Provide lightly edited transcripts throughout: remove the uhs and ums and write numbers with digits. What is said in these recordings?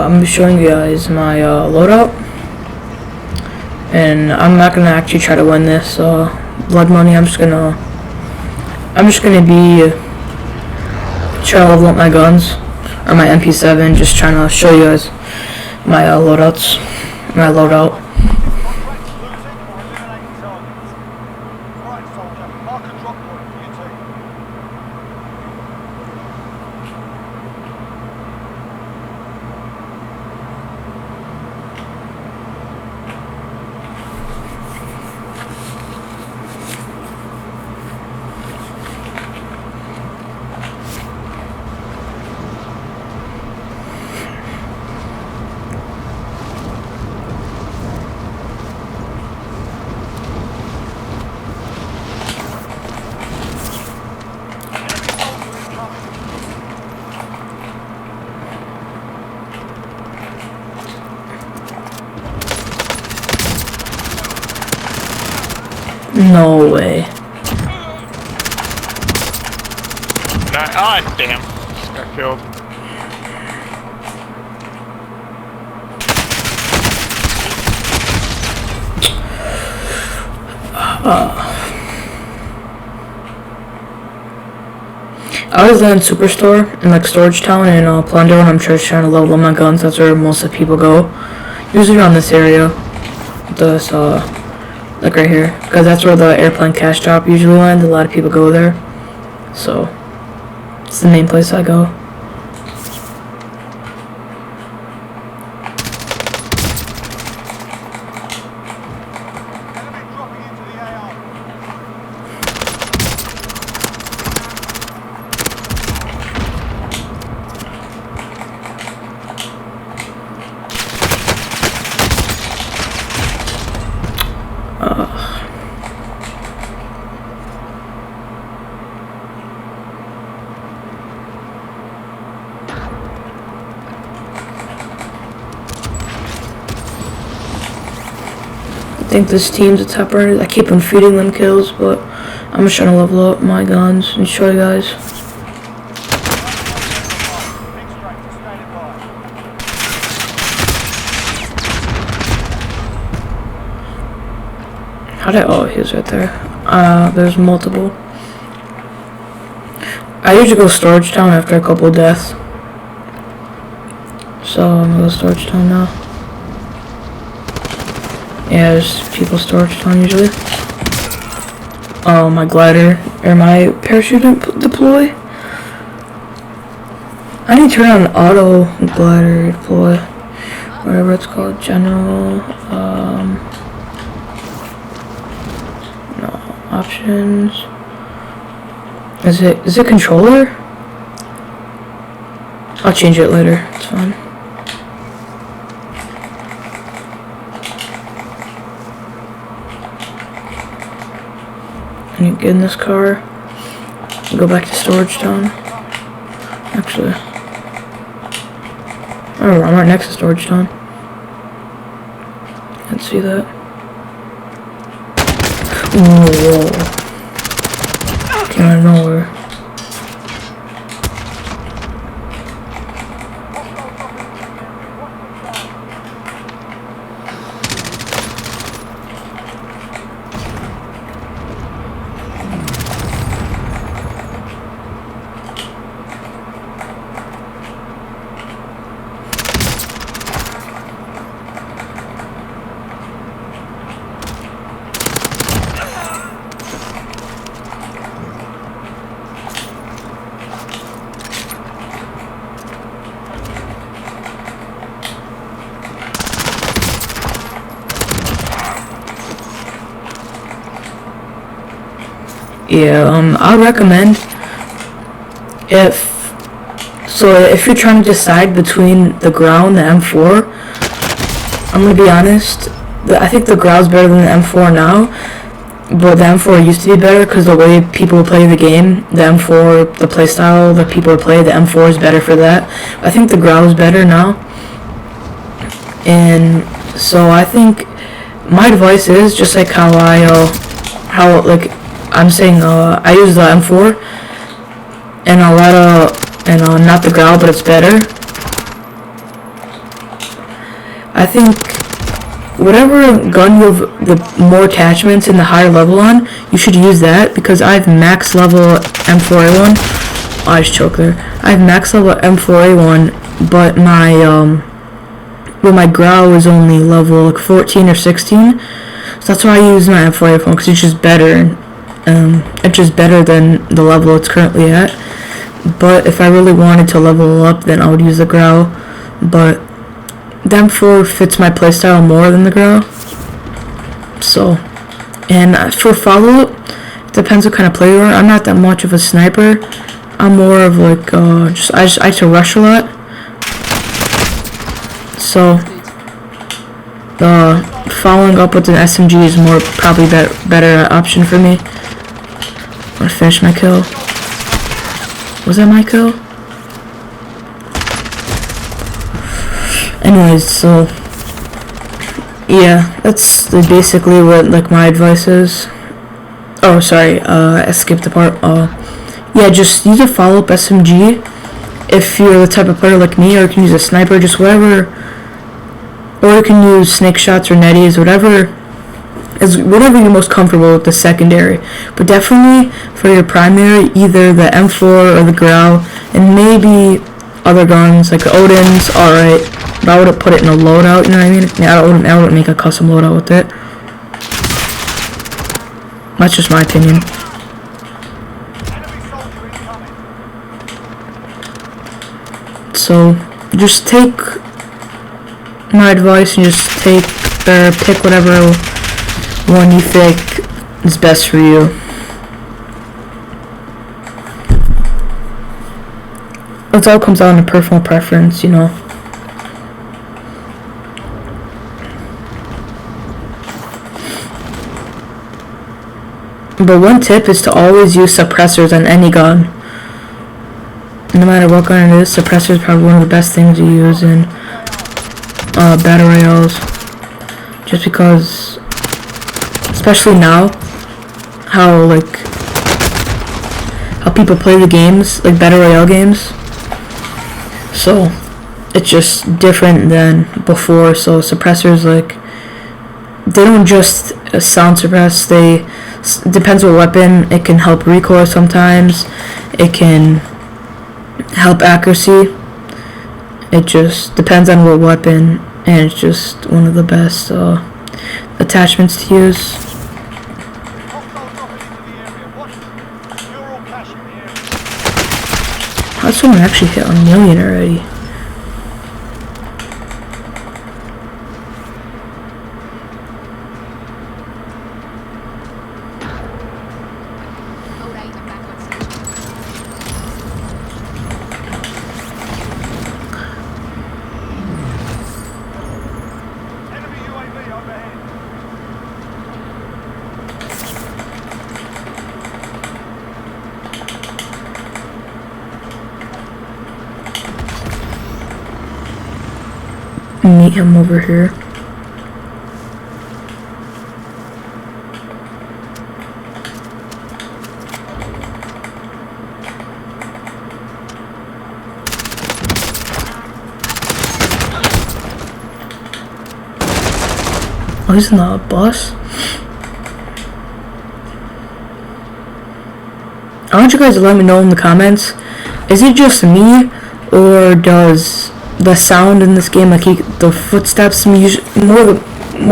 I'm gonna be showing you guys my loadout, and I'm not gonna actually try to win this blood money. I'm just gonna be trying to level up my guns or my MP7, just trying to show you guys my my loadout. No way. Ah, damn. Just got killed. I was in Superstore in like Storage Town in Plunder when I'm just trying to level up my guns. That's where most of the people go. Usually around this area. This like right here, because that's where the airplane cash drop usually lands. A lot of people go there, so it's the main place I go. I think this team's a top runner. I keep on feeding them kills, but I'm just trying to level up my guns and show you guys. Oh, he was right there. There's multiple. I usually go Storage Town after a couple of deaths. So I'm gonna go Storage Town now. Yeah, there's people Storage Town usually. Oh, my glider or my parachute deploy. I need to turn on auto glider deploy, whatever it's called. General. No options. Is it controller? I'll change it later. It's fine. I need to get in this car and go back to Storage Town. Actually, oh, I'm right next to Storage Town. Can't see that. Whoa. Came out of nowhere. Yeah, I recommend if you're trying to decide between the Grau and the M4, I'm gonna be honest, I think the Grau's better than the M4 now, but the M4 used to be better because the way people play the game, the M4, the playstyle that people play, the M4 is better for that. I think the Grau is better now, and so I think my advice is just like how I'm saying I use the M4 and not the Grau, but it's better. I think whatever gun you have the more attachments and the higher level on, you should use that, because I have max level M4A1. Oh, I just choked there. I have max level M4A1, but my growl is only level like 14 or 16. So that's why I use my M4A1, because it's just better. It's just better than the level it's currently at. But if I really wanted to level up, then I would use the growl. But the M4 fits my playstyle more than the growl. So, and for follow-up, it depends what kind of player you are. I'm not that much of a sniper. I'm more of like, I like to rush a lot. So, following up with an SMG is more probably better option for me. I'm gonna finish my kill. Was that my kill? Anyways, so yeah, that's basically what like my advice is. Oh, sorry, I skipped the part. Yeah, just use a follow-up SMG if you're the type of player like me, or you can use a sniper, just whatever. Or you can use snake shots or netties, whatever you're most comfortable with the secondary. But definitely for your primary, either the M4 or the growl, and maybe other guns like the Odin's, alright. But I wouldn't put it in a loadout, you know what I mean? Yeah, I wouldn't make a custom loadout with it. That's just my opinion. So, just take my advice and just pick whatever one you think is best for you. It all comes down to personal preference, you know. But one tip is to always use suppressors on any gun. No matter what gun it is, suppressor is probably one of the best things to use in battle royales. Just because, especially now, how people play the games, like battle royale games. So it's just different than before. So suppressors, like, they don't just sound suppress. Depends what weapon. It can help recoil sometimes. It can help accuracy. It just depends on what weapon, and it's just one of the best attachments to use. How'd someone actually hit 1 million already? Meet him over here. Oh, he's not a bus. I want you guys to let me know in the comments. Is it just me, or does the sound in this game, like the footsteps, more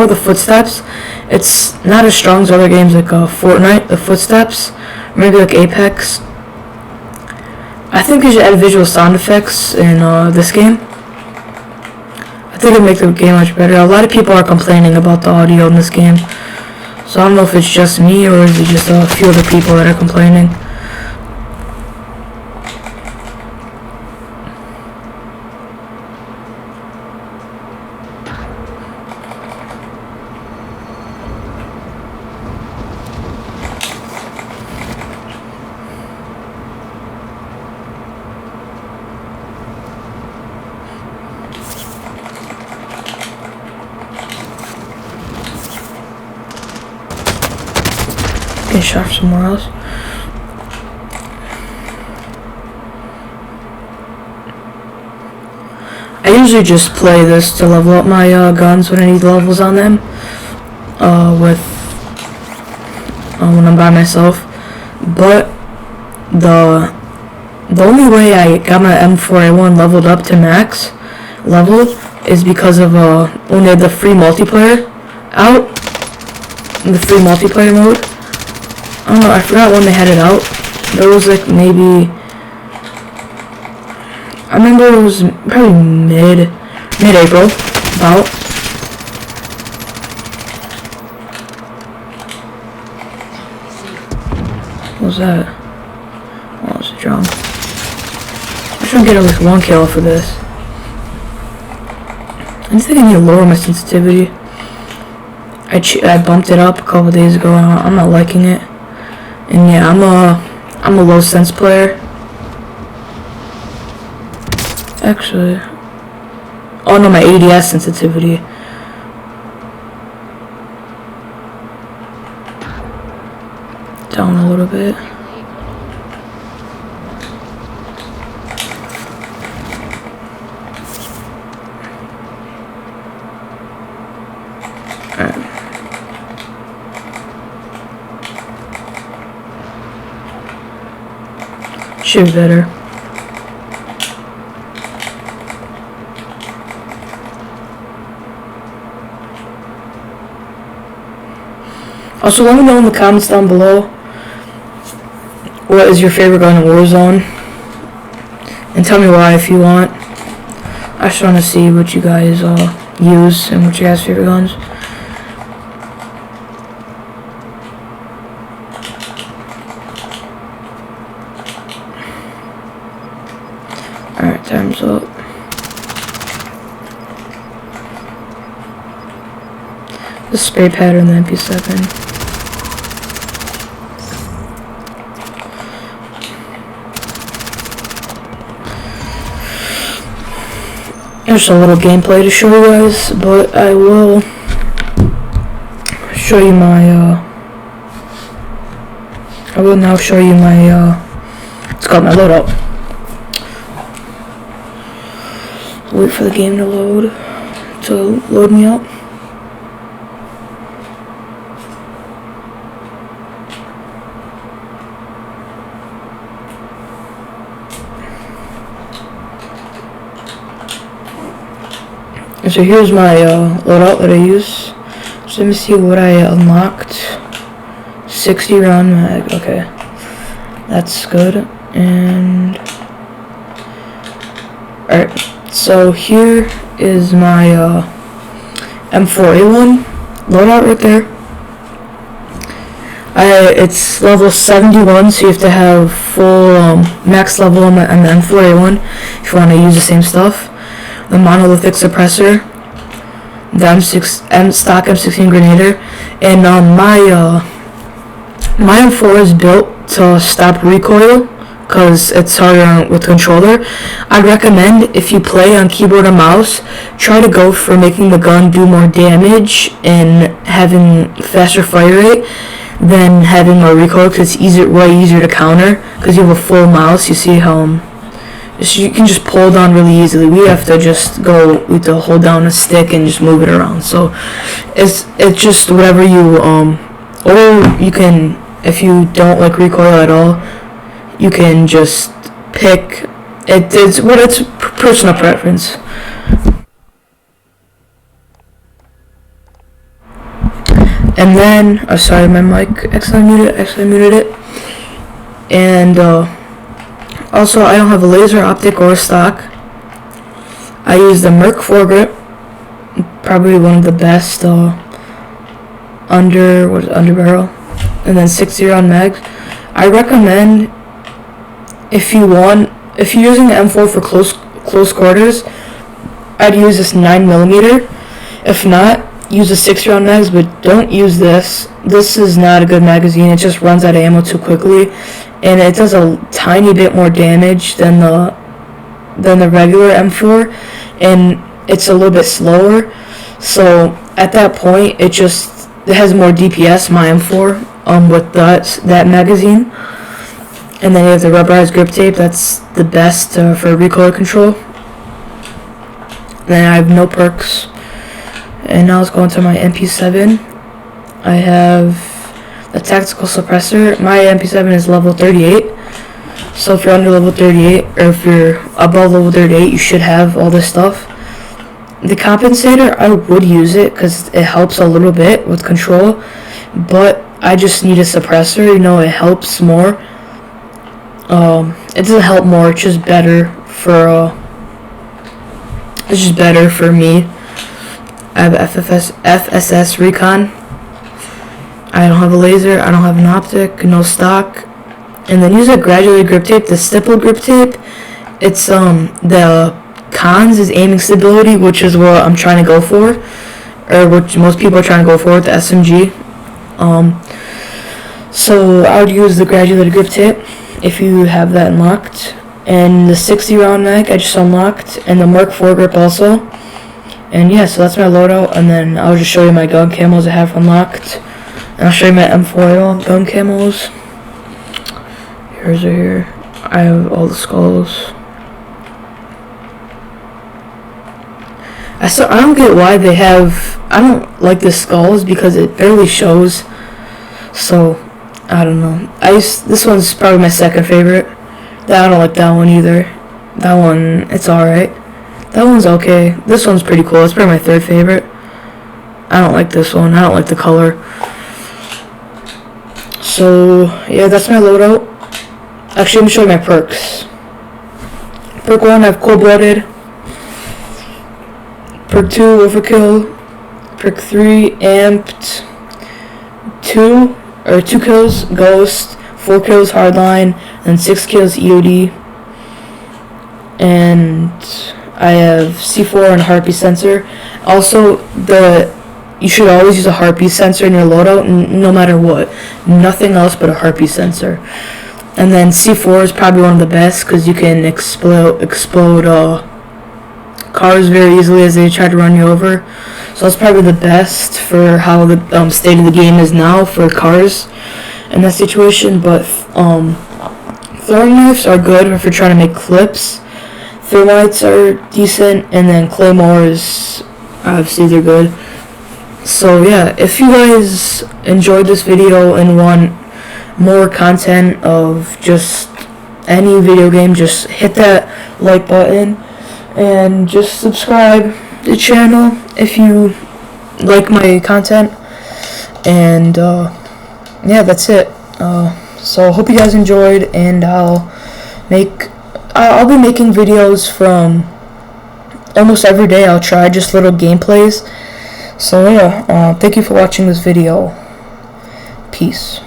the footsteps, it's not as strong as other games like Fortnite, the footsteps, maybe like Apex. I think they should add visual sound effects in this game. I think it'd make the game much better. A lot of people are complaining about the audio in this game, so I don't know if it's just me or is it just a few other people that are complaining. Get shot somewhere else. I usually just play this to level up my guns when I need levels on them. When I'm by myself. But the only way I got my M4A1 leveled up to max level is because of when they had the free multiplayer out. The free multiplayer mode. I don't know, I forgot when they had it out. There was like maybe, I remember it was probably mid-April, about. What was that? Oh, it's a drum. I'm trying to get at least 1 kill for this. I just think I need to lower my sensitivity. I bumped it up a couple days ago and I'm not liking it. And yeah, I'm a low sense player. Actually, oh no, my ADS sensitivity. Down a little bit. Alright. Should be better. Also, let me know in the comments down below what is your favorite gun in Warzone, and tell me why if you want. I just want to see what you guys use and what you guys' favorite guns. Alright, time's up. The spray pattern, the MP7. There's a little gameplay to show you guys, but I will show you my, I will now show you my, it's called my loadout. Wait for the game to load me up. So here's my loadout that I use. So let me see what I unlocked. 60 round mag. Okay, that's good. And alright, so here is my M4A1 loadout right there. It's level 71, so you have to have full max level on the M4A1 if you want to use the same stuff. The monolithic suppressor, the stock M16 grenadier, and my M4 is built to stop recoil because it's harder with controller. I'd recommend if you play on keyboard and mouse, try to go for making the gun do more damage and having faster fire rate than having more recoil, because it's way easier to counter because you have a full mouse. You see how you can just pull down really easily. We have to hold down a stick and just move it around. So it's just whatever you or you can, if you don't like recoil at all, you can just pick it. It's personal preference. And then, oh sorry, my mic actually muted it. And also, I don't have a laser optic or a stock. I use the Merc foregrip, probably one of the best underbarrel, and then 60 round mags. I recommend if you're using the M4 for close quarters, I'd use this 9mm. If not, use the 60 round mags, but don't use this. This is not a good magazine. It just runs out of ammo too quickly, and it does a tiny bit more damage than the regular M4, and it's a little bit slower. So at that point, it has more DPS, my M4, with that magazine. And then you have the rubberized grip tape. That's the best for recoil control. then I have no perks. And now let's go into my MP7. I have the tactical suppressor. My MP7 is level 38. So if you're under level 38, or if you're above level 38, you should have all this stuff. The compensator, I would use it because it helps a little bit with control, but I just need a suppressor. You know, it helps more. It doesn't help more. It's just better for. It's just better for me. I have FSS recon. I don't have a laser. I don't have an optic. No stock. And then use a graduated grip tape. The stippled grip tape. It's the cons is aiming stability, which is what I'm trying to go for, or which most people are trying to go for with the SMG. So I would use the graduated grip tape if you have that unlocked, and the 60 round mag I just unlocked, and the Mark IV grip also. And yeah, so that's my loadout, and then I'll just show you my gun camos I have unlocked, and I'll show you my M4 gun camos. Here's right here. I have all the skulls. I don't get why they have. I don't like the skulls because it barely shows. So I don't know. This one's probably my second favorite. I don't like that one either. That one, it's alright. That one's okay. This one's pretty cool. It's probably my third favorite. I don't like this one. I don't like the color. So yeah, that's my loadout. Actually, let me show you my perks. Perk 1, I have cold-blooded. Perk 2, overkill. Perk 3, amped. 2 kills, ghost. 4 kills, hardline. And 6 kills, EOD. And I have C4 and heartbeat sensor. Also, you should always use a heartbeat sensor in your loadout, no matter what. Nothing else but a heartbeat sensor. And then C4 is probably one of the best because you can explode cars very easily as they try to run you over. So that's probably the best for how the state of the game is now for cars in that situation. But throwing knives are good if you're trying to make clips. Thermites are decent, and then claymores, obviously they're good. So yeah, if you guys enjoyed this video and want more content of just any video game, just hit that like button and just subscribe to the channel if you like my content. And yeah, that's it. So I hope you guys enjoyed, and I'll be making videos from almost every day. I'll try just little gameplays. So yeah, thank you for watching this video. Peace.